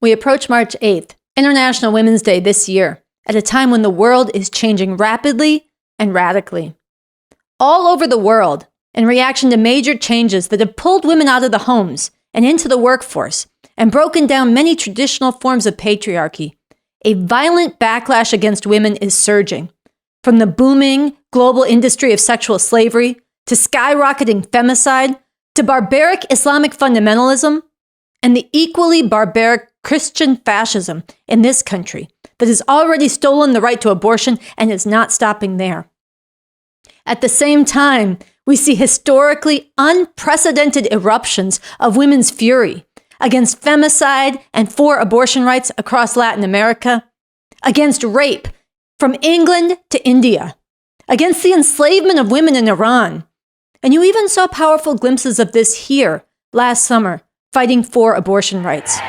We approach March 8th, International Women's Day this year, at a time when the world is changing rapidly and radically. All over the world, in reaction to major changes that have pulled women out of the homes and into the workforce and broken down many traditional forms of patriarchy, a violent backlash against women is surging. From the booming global industry of sexual slavery, to skyrocketing femicide, to barbaric Islamic fundamentalism, and the equally barbaric Christian fascism in this country that has already stolen the right to abortion and is not stopping there. At the same time, we see historically unprecedented eruptions of women's fury against femicide and for abortion rights across Latin America, against rape from England to India, against the enslavement of women in Iran. And you even saw powerful glimpses of this here last summer, fighting for abortion rights.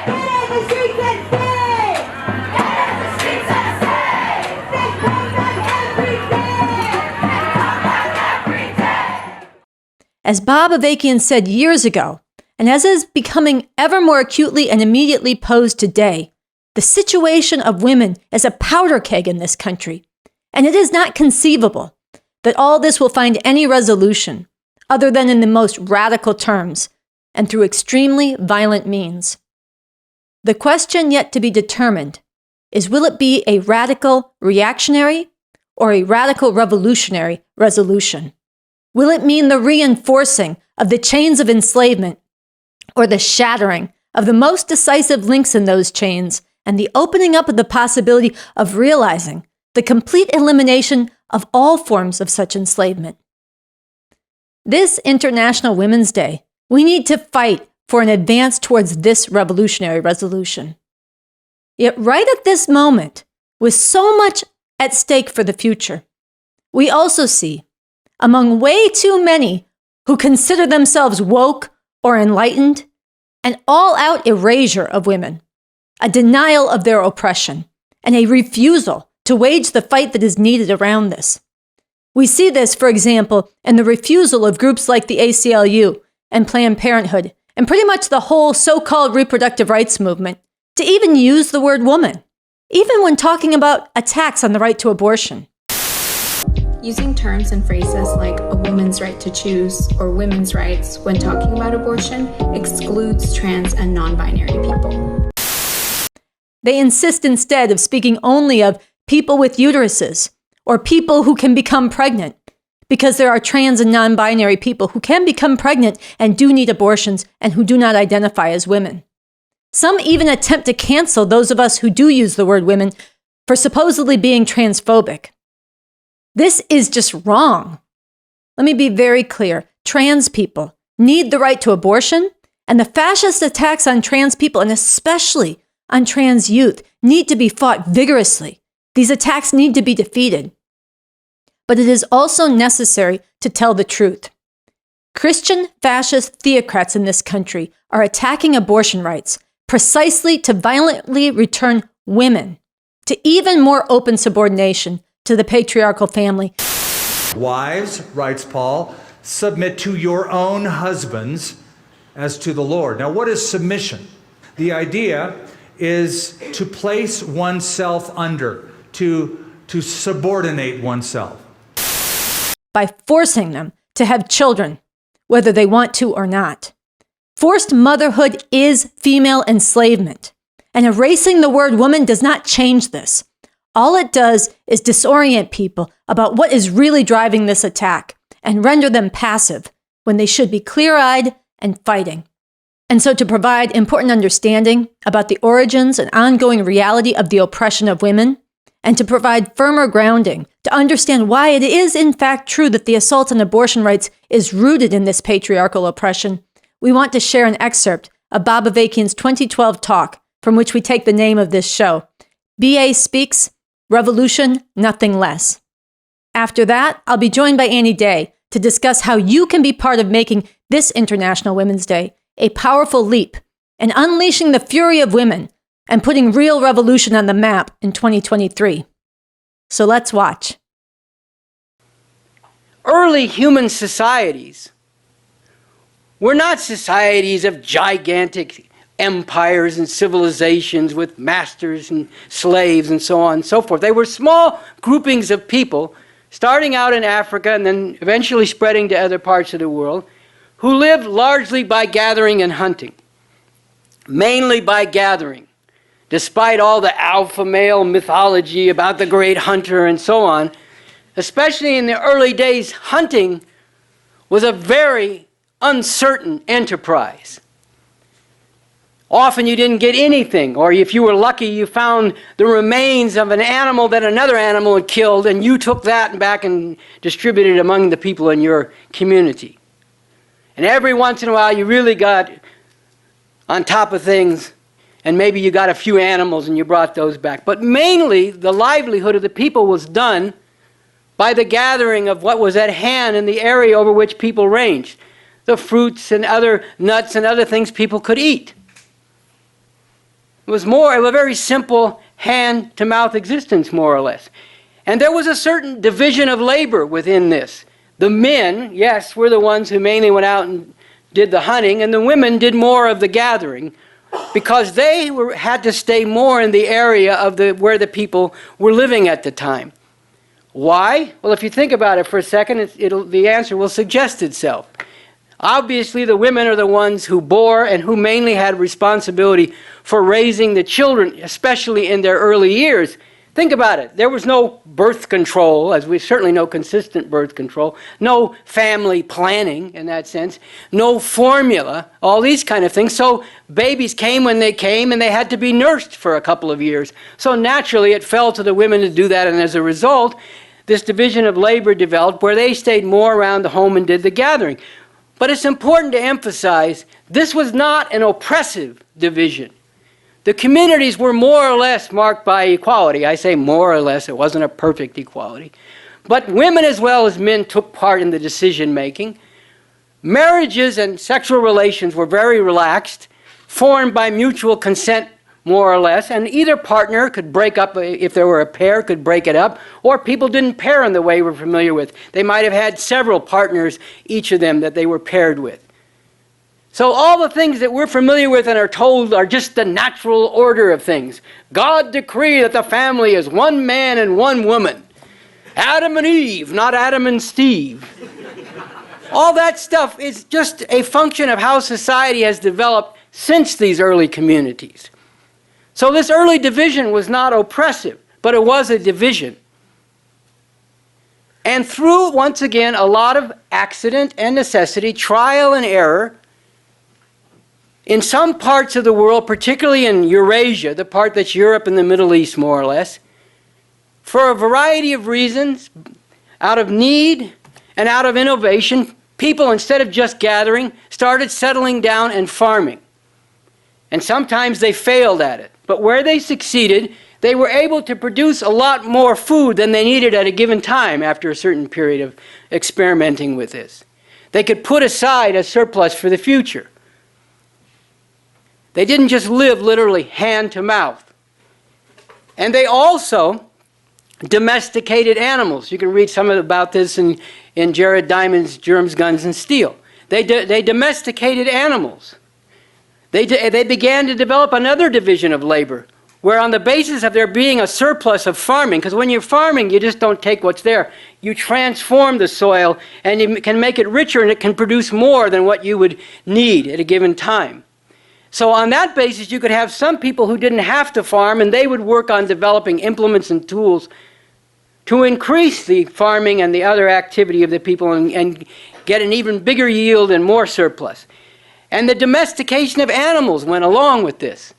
As Bob Avakian said years ago, and as is becoming ever more acutely and immediately posed today, the situation of women is a powder keg in this country, and it is not conceivable that all this will find any resolution other than in the most radical terms and through extremely violent means. The question yet to be determined is, will it be a radical reactionary or a radical revolutionary resolution? Will it mean the reinforcing of the chains of enslavement or the shattering of the most decisive links in those chains and the opening up of the possibility of realizing the complete elimination of all forms of such enslavement? This International Women's Day, we need to fight for an advance towards this revolutionary resolution. Yet right at this moment, with so much at stake for the future, we also see, among way too many who consider themselves woke or enlightened, an all-out erasure of women, a denial of their oppression, and a refusal to wage the fight that is needed around this. We see this, for example, in the refusal of groups like the ACLU and Planned Parenthood, and pretty much the whole so-called reproductive rights movement, to even use the word woman, even when talking about attacks on the right to abortion. Using terms and phrases like a woman's right to choose or women's rights when talking about abortion excludes trans and non-binary people. They insist instead of speaking only of people with uteruses or people who can become pregnant, because there are trans and non-binary people who can become pregnant and do need abortions and who do not identify as women. Some even attempt to cancel those of us who do use the word women for supposedly being transphobic. This is just wrong. Let me be very clear. Trans people need the right to abortion, and the fascist attacks on trans people, and especially on trans youth, need to be fought vigorously. These attacks need to be defeated. But it is also necessary to tell the truth. Christian fascist theocrats in this country are attacking abortion rights precisely to violently return women to even more open subordination to the patriarchal family. Wives, writes Paul, submit to your own husbands as to the Lord. Now, what is submission? The idea is to place oneself under, to subordinate oneself. By forcing them to have children, whether they want to or not. Forced motherhood is female enslavement, and erasing the word woman does not change this. All it does is disorient people about what is really driving this attack and render them passive when they should be clear-eyed and fighting. And so to provide important understanding about the origins and ongoing reality of the oppression of women, and to provide firmer grounding to understand why it is in fact true that the assault on abortion rights is rooted in this patriarchal oppression, we want to share an excerpt of Bob Avakian's 2012 talk, from which we take the name of this show, BA Speaks, Revolution, Nothing Less. After that, I'll be joined by Annie Day to discuss how you can be part of making this International Women's Day a powerful leap and unleashing the fury of women and putting real revolution on the map in 2023. So let's watch. Early human societies were not societies of gigantic empires and civilizations with masters and slaves and so on and so forth. They were small groupings of people, starting out in Africa and then eventually spreading to other parts of the world, who lived largely by gathering and hunting. Mainly by gathering. Despite all the alpha male mythology about the great hunter and so on, especially in the early days, hunting was a very uncertain enterprise. Often you didn't get anything, or if you were lucky, you found the remains of an animal that another animal had killed, and you took that back and distributed it among the people in your community. And every once in a while, you really got on top of things, and maybe you got a few animals and you brought those back. But mainly, the livelihood of the people was done by the gathering of what was at hand in the area over which people ranged. The fruits and other nuts and other things people could eat. It was more of a very simple hand-to-mouth existence, more or less. And there was a certain division of labor within this. The men, yes, were the ones who mainly went out and did the hunting, and the women did more of the gathering, because they had to stay more in the area of where the people were living at the time. Why? Well, if you think about it for a second, the answer will suggest itself. Obviously, the women are the ones who bore and who mainly had responsibility for raising the children, especially in their early years. Think about it. There was no birth control, as we certainly know consistent birth control, no family planning in that sense, no formula, all these kind of things. So babies came when they came, and they had to be nursed for a couple of years. So naturally, it fell to the women to do that, and as a result, this division of labor developed where they stayed more around the home and did the gathering. But it's important to emphasize, this was not an oppressive division. The communities were more or less marked by equality. I say more or less, it wasn't a perfect equality. But women as well as men took part in the decision making. Marriages and sexual relations were very relaxed, formed by mutual consent more or less, and either partner could break up, if there were a pair, could break it up, or people didn't pair in the way we're familiar with. They might have had several partners, each of them, that they were paired with. So all the things that we're familiar with and are told are just the natural order of things. God decreed that the family is one man and one woman. Adam and Eve, not Adam and Steve. All that stuff is just a function of how society has developed since these early communities. So this early division was not oppressive, but it was a division. And through, once again, a lot of accident and necessity, trial and error, in some parts of the world, particularly in Eurasia, the part that's Europe and the Middle East more or less, for a variety of reasons, out of need and out of innovation, people, instead of just gathering, started settling down and farming. And sometimes they failed at it. But where they succeeded, they were able to produce a lot more food than they needed at a given time after a certain period of experimenting with this. They could put aside a surplus for the future. They didn't just live literally hand to mouth. And they also domesticated animals. You can read some about this in Jared Diamond's Germs, Guns, and Steel. They domesticated animals. They began to develop another division of labor, where on the basis of there being a surplus of farming, because when you're farming, you just don't take what's there. You transform the soil, and you can make it richer, and it can produce more than what you would need at a given time. So on that basis, you could have some people who didn't have to farm, and they would work on developing implements and tools to increase the farming and the other activity of the people and get an even bigger yield and more surplus. And the domestication of animals went along with this,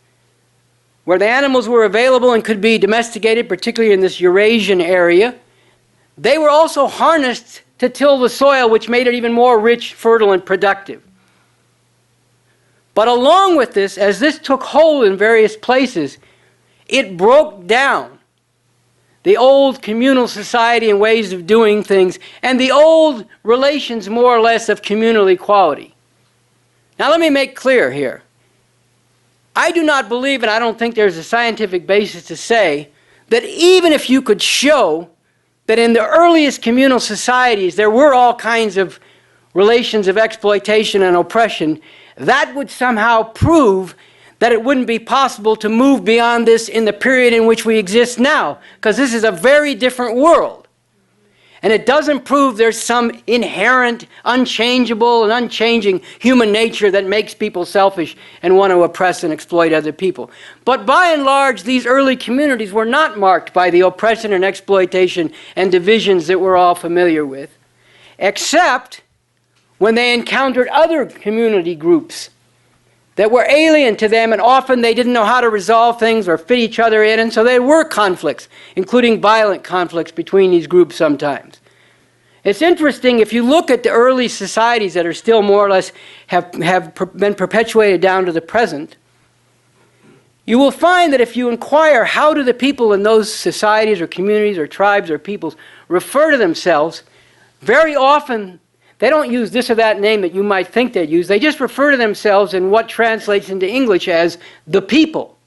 where the animals were available and could be domesticated, particularly in this Eurasian area. They were also harnessed to till the soil, which made it even more rich, fertile, and productive. But along with this, as this took hold in various places, it broke down the old communal society and ways of doing things, and the old relations, more or less, of communal equality. Now let me make clear here. I do not believe, and I don't think there's a scientific basis to say, that even if you could show that in the earliest communal societies there were all kinds of relations of exploitation and oppression, that would somehow prove that it wouldn't be possible to move beyond this in the period in which we exist now, because this is a very different world. And it doesn't prove there's some inherent, unchangeable and unchanging human nature that makes people selfish and want to oppress and exploit other people. But by and large, these early communities were not marked by the oppression and exploitation and divisions that we're all familiar with, except when they encountered other community groups that were alien to them, and often they didn't know how to resolve things or fit each other in, and so there were conflicts, including violent conflicts between these groups sometimes. It's interesting, if you look at the early societies that are still more or less have been perpetuated down to the present, you will find that if you inquire how do the people in those societies or communities or tribes or peoples refer to themselves, very often they don't use this or that name that you might think they'd use. They just refer to themselves in what translates into English as the people.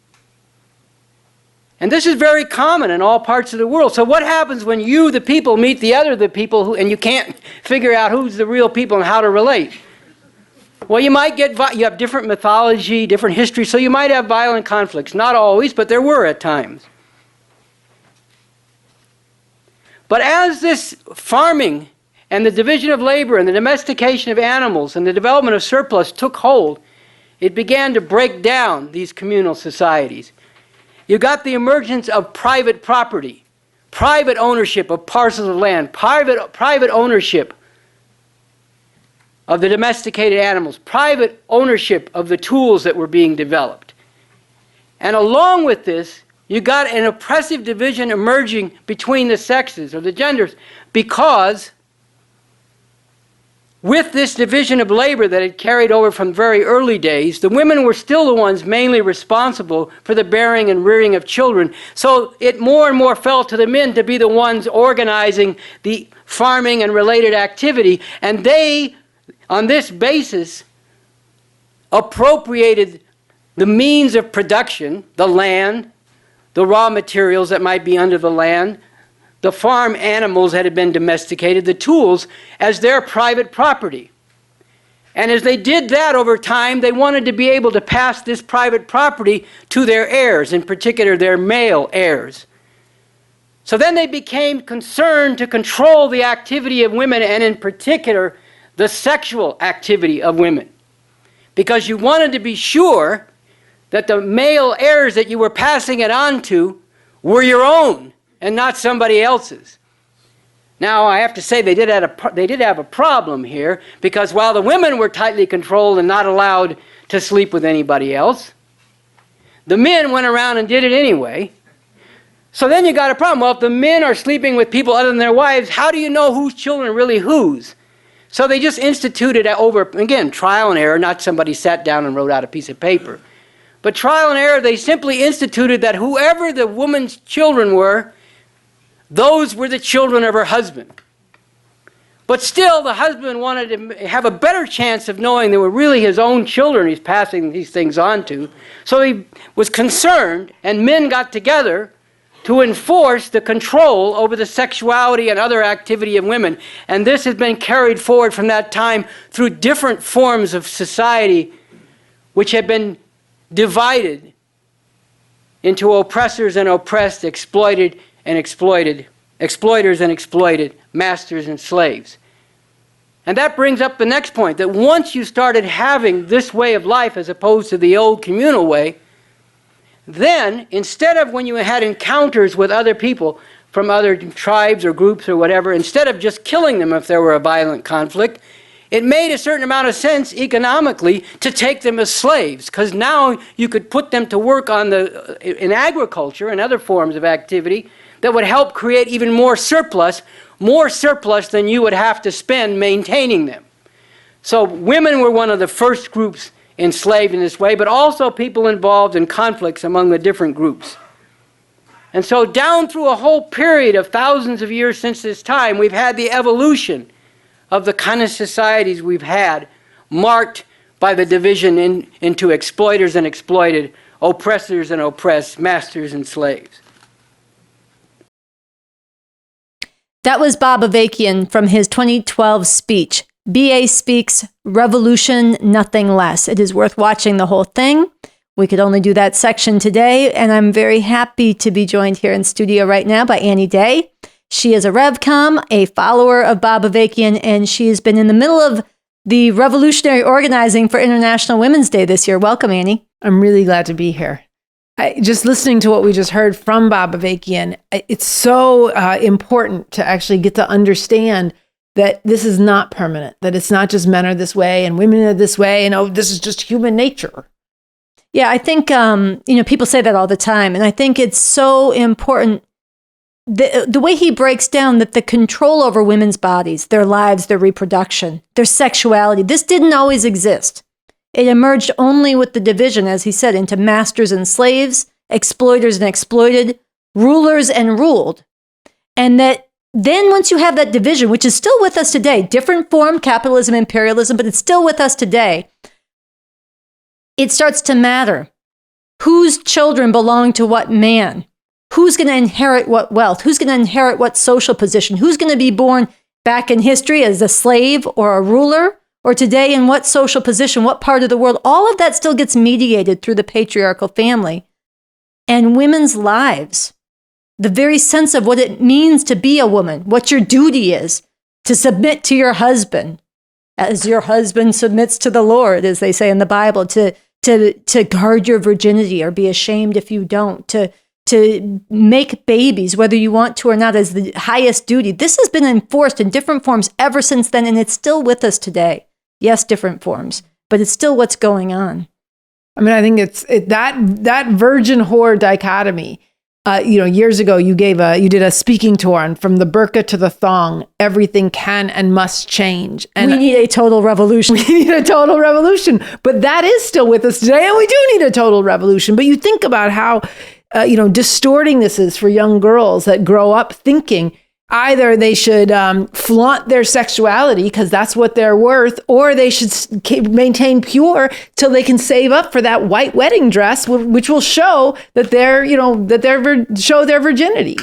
And this is very common in all parts of the world. So what happens when you, the people, meet the people, and you can't figure out who's the real people and how to relate? Well, you have different mythology, different history, so you might have violent conflicts. Not always, but there were at times. But as this farming and the division of labor and the domestication of animals and the development of surplus took hold, it began to break down these communal societies. You got the emergence of private property, private ownership of parcels of land, private ownership of the domesticated animals, private ownership of the tools that were being developed. And along with this, you got an oppressive division emerging between the sexes or the genders, because with this division of labor that had carried over from very early days, the women were still the ones mainly responsible for the bearing and rearing of children. So it more and more fell to the men to be the ones organizing the farming and related activity. And they, on this basis, appropriated the means of production, the land, the raw materials that might be under the land, the farm animals that had been domesticated, the tools, as their private property. And as they did that over time, they wanted to be able to pass this private property to their heirs, in particular their male heirs. So then they became concerned to control the activity of women, and in particular the sexual activity of women, because you wanted to be sure that the male heirs that you were passing it on to were your own and not somebody else's. Now, I have to say they did have a problem here, because while the women were tightly controlled and not allowed to sleep with anybody else, the men went around and did it anyway. So then you got a problem. Well, if the men are sleeping with people other than their wives, how do you know whose children are really whose? So they just instituted over, again, trial and error, not somebody sat down and wrote out a piece of paper. But trial and error, they simply instituted that whoever the woman's children were, those were the children of her husband. But still, the husband wanted to have a better chance of knowing they were really his own children he's passing these things on to. So he was concerned, and men got together to enforce the control over the sexuality and other activity of women. And this has been carried forward from that time through different forms of society, which have been divided into oppressors and oppressed, exploited and exploited, exploiters and exploited, masters and slaves. And that brings up the next point, that once you started having this way of life as opposed to the old communal way, then instead of when you had encounters with other people from other tribes or groups or whatever, instead of just killing them if there were a violent conflict, it made a certain amount of sense economically to take them as slaves, because now you could put them to work in agriculture and other forms of activity that would help create even more surplus than you would have to spend maintaining them. So women were one of the first groups enslaved in this way, but also people involved in conflicts among the different groups. And so down through a whole period of thousands of years since this time, we've had the evolution of the kind of societies we've had, marked by the division into exploiters and exploited, oppressors and oppressed, masters and slaves. That was Bob Avakian from his 2012 speech, BA Speaks, Revolution, Nothing Less. It is worth watching the whole thing. We could only do that section today, and I'm very happy to be joined here in studio right now by Annie Day. She is a RevCom, a follower of Bob Avakian, and she has been in the middle of the revolutionary organizing for International Women's Day this year. Welcome, Annie. I'm really glad to be here. Just listening to what we just heard from Bob Avakian, it's so important to actually get to understand that this is not permanent, that it's not just men are this way and women are this way, and this is just human nature. Yeah, I think, people say that all the time, and I think it's so important. The way he breaks down that the control over women's bodies, their lives, their reproduction, their sexuality, this didn't always exist. It emerged only with the division, as he said, into masters and slaves, exploiters and exploited, rulers and ruled. And that then once you have that division, which is still with us today, different form, capitalism, imperialism, but it's still with us today, it starts to matter. Whose children belong to what man? Who's going to inherit what wealth? Who's going to inherit what social position? Who's going to be born back in history as a slave or a ruler? Or today in what social position, what part of the world? All of that still gets mediated through the patriarchal family. And women's lives, the very sense of what it means to be a woman, what your duty is, to submit to your husband, as your husband submits to the Lord, as they say in the Bible, to guard your virginity or be ashamed if you don't, to make babies, whether you want to or not, as the highest duty. This has been enforced in different forms ever since then, and it's still with us today. Yes, different forms, but it's still what's going on. I mean, I think that virgin whore dichotomy. Years ago, you did a speaking tour on From the Burqa to the Thong. Everything can and must change. And we need a total revolution. We need a total revolution, but that is still with us today, and we do need a total revolution. But you think about how distorting this is for young girls that grow up thinking either they should flaunt their sexuality because that's what they're worth, or they should maintain pure till they can save up for that white wedding dress, which will show that show their virginity.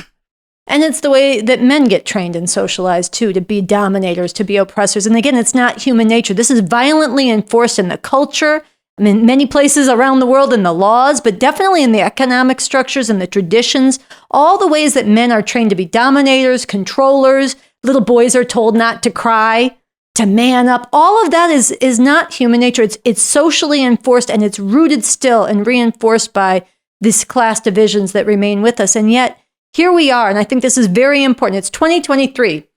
And it's the way that men get trained and socialized too, to be dominators, to be oppressors. And again, it's not human nature. This is violently enforced in the culture. I mean, many places around the world in the laws, but definitely in the economic structures and the traditions, all the ways that men are trained to be dominators, controllers, little boys are told not to cry, to man up. All of that is not human nature. It's socially enforced, and it's rooted still and reinforced by these class divisions that remain with us. And yet here we are. And I think this is very important. It's 2023.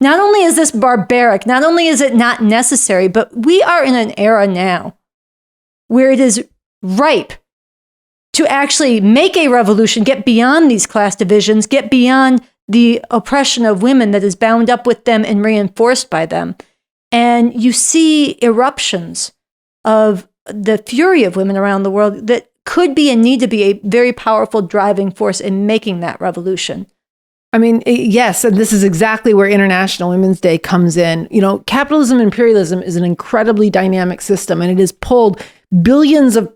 Not only is this barbaric, not only is it not necessary, but we are in an era now where it is ripe to actually make a revolution, get beyond these class divisions, get beyond the oppression of women that is bound up with them and reinforced by them. And you see eruptions of the fury of women around the world that could be and need to be a very powerful driving force in making that revolution. I mean, yes, and this is exactly where International Women's Day comes in. Capitalism and imperialism is an incredibly dynamic system, and it has pulled billions of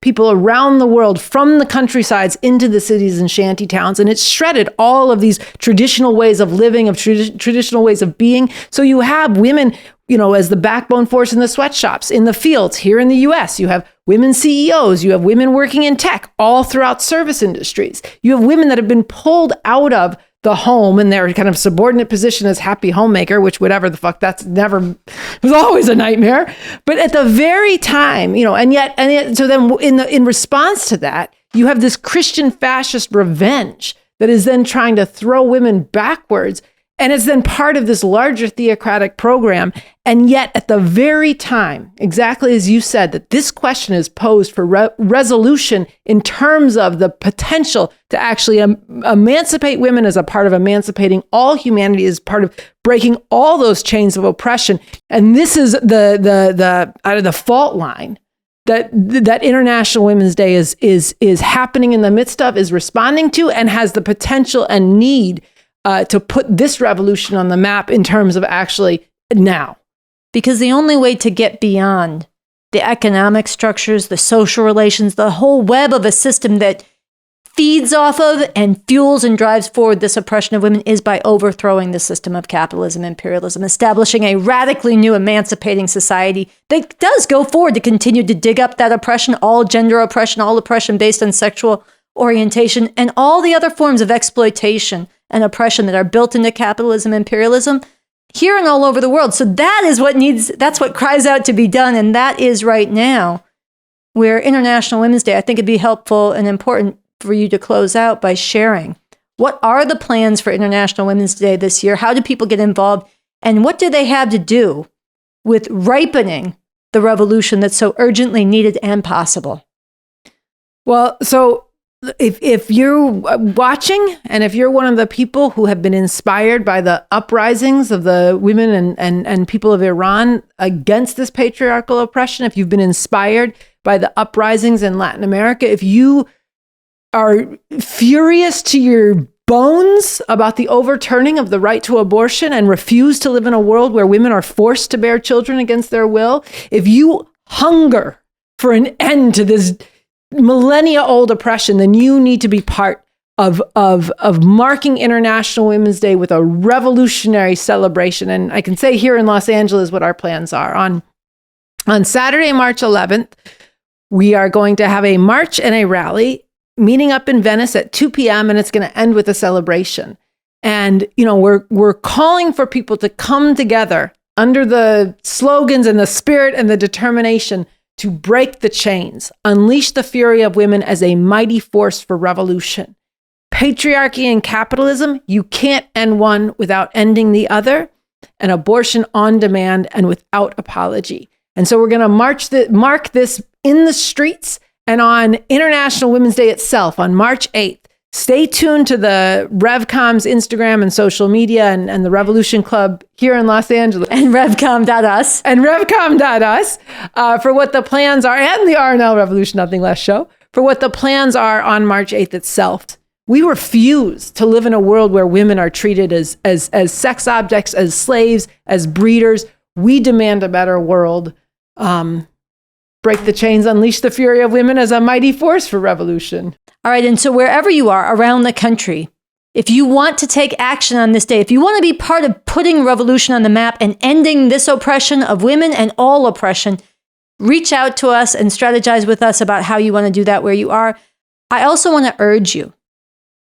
people around the world from the countrysides into the cities and shanty towns, and it's shredded all of these traditional ways of living, of traditional ways of being. So you have women, as the backbone force in the sweatshops, in the fields. Here in the US, you have women CEOs, you have women working in tech, all throughout service industries. You have women that have been pulled out of the home and their kind of subordinate position as happy homemaker, which whatever the fuck, was always a nightmare. But at the very time, and yet, so then in response to that, you have this Christian fascist revenge that is then trying to throw women backwards. And it's then part of this larger theocratic program. And yet at the very time, exactly as you said, that this question is posed for resolution in terms of the potential to actually emancipate women as a part of emancipating all humanity, as part of breaking all those chains of oppression. And this is the fault line that International Women's Day is happening in the midst of, is responding to, and has the potential and need to put this revolution on the map in terms of actually now. Because the only way to get beyond the economic structures, the social relations, the whole web of a system that feeds off of and fuels and drives forward this oppression of women is by overthrowing the system of capitalism, imperialism, establishing a radically new emancipating society that does go forward to continue to dig up that oppression, all gender oppression, all oppression based on sexual orientation, and all the other forms of exploitation and oppression that are built into capitalism, imperialism, here and all over the world. So that's what cries out to be done. And that is right now where International Women's Day, I think it'd be helpful and important for you to close out by sharing. What are the plans for International Women's Day this year? How do people get involved? And what do they have to do with ripening the revolution that's so urgently needed and possible? Well, so if you're watching and if you're one of the people who have been inspired by the uprisings of the women and people of Iran against this patriarchal oppression, if you've been inspired by the uprisings in Latin America, if you are furious to your bones about the overturning of the right to abortion and refuse to live in a world where women are forced to bear children against their will, if you hunger for an end to this millennia-old oppression, then you need to be part of marking International Women's Day with a revolutionary celebration. And I can say here in Los Angeles what our plans are. On Saturday, March 11th, we are going to have a march and a rally meeting up in Venice at 2 p.m. and it's going to end with a celebration. And, we're calling for people to come together under the slogans and the spirit and the determination to break the chains, unleash the fury of women as a mighty force for revolution. Patriarchy and capitalism, you can't end one without ending the other, and abortion on demand and without apology. And so we're going to mark this in the streets and on International Women's Day itself on March 8th. Stay tuned to the RevCom's Instagram and social media and the Revolution Club here in Los Angeles. And RevCom.us. And RevCom.us for what the plans are, and the RNL Revolution Nothing Less show, for what the plans are on March 8th itself. We refuse to live in a world where women are treated as sex objects, as slaves, as breeders. We demand a better world. Break the chains, unleash the fury of women as a mighty force for revolution. All right. And so wherever you are around the country, if you want to take action on this day, if you want to be part of putting revolution on the map and ending this oppression of women and all oppression, reach out to us and strategize with us about how you want to do that where you are. I also want to urge you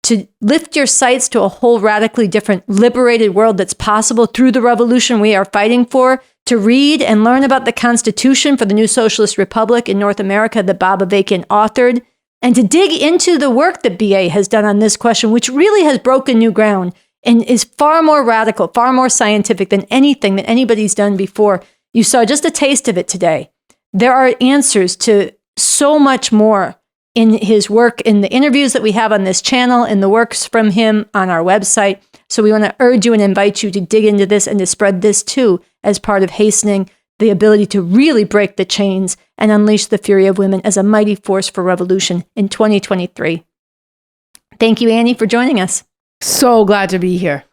to lift your sights to a whole radically different, liberated world that's possible through the revolution we are fighting for, to read and learn about the Constitution for the new Socialist Republic in North America that Bob Avakian authored, and to dig into the work that BA has done on this question, which really has broken new ground and is far more radical, far more scientific than anything that anybody's done before. You saw just a taste of it today. There are answers to so much more in his work, in the interviews that we have on this channel, in the works from him on our website. So we want to urge you and invite you to dig into this and to spread this too as part of hastening the ability to really break the chains and unleash the fury of women as a mighty force for revolution in 2023. Thank you, Annie, for joining us. So glad to be here.